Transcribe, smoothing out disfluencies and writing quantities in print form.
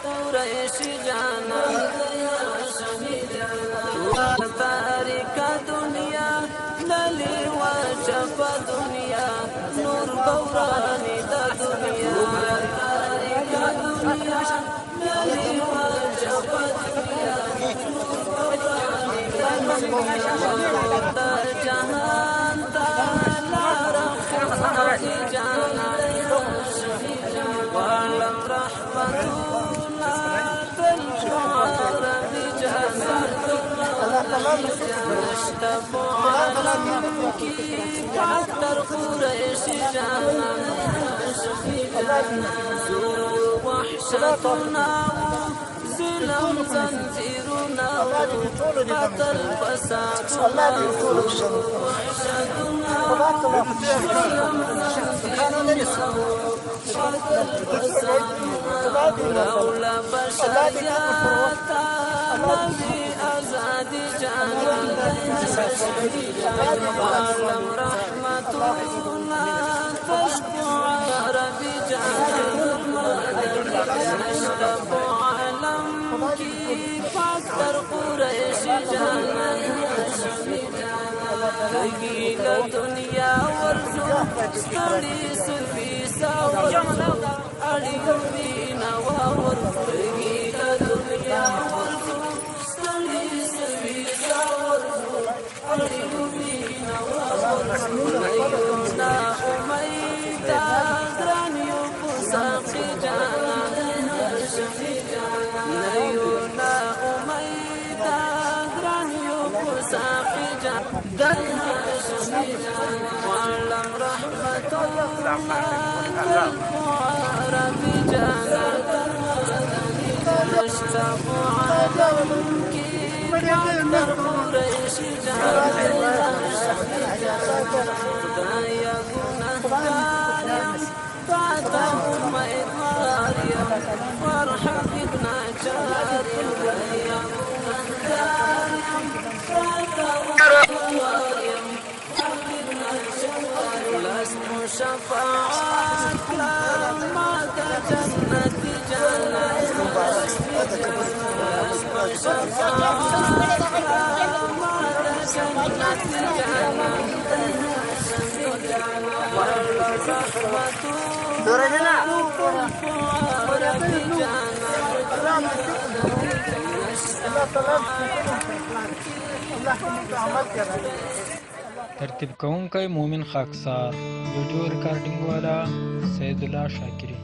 قریشی جانا تاریکا دنیا نلی و چپا دنیا نور بورانی دا دنیا تاریکا دنیا نلی و چپا دنیا نور بورانی دا جهان دا لارا خیزانی جانا وعلم رحمتنا تلشعر بجانا نشتب عالم کی فاکتر قریش جانا زور وحشتنا ظلم زنجیرنا قتل فسادنا وحشتنا ظلم زنجیرنا لولا بشریتا نبی ازادی جانا عالم رحمتنا تشکو عربی جانا نشتب عالم کی فاکتر قریش جانا لگیل دنیا ورزو ستڑی سفی ساورزو اڑیو بینا ورزو لگیل دنیا ورزو ستڑی سفی ساورزو اڑیو بینا ورزو نیونا امیدا درانیو پساقی جانا نیونا امیدا درانیو پساقی جانا وعلم رحمة الله عربي جانا نشتاق عالم کی فاکتر قریش جانا خدایا گناهگاریم فاتا امیدواریم وارحمنا جاریم خدایا گناهگاریم فاتا امیدواریم لست شفاعت لما جنت جانا لست شفاعت لما جنت جانا والرحمة دورنا عربي جانا ترتیب کوونکی مومن خاکسار، ویډیو ریکارډینګ والا سید الله شاکری.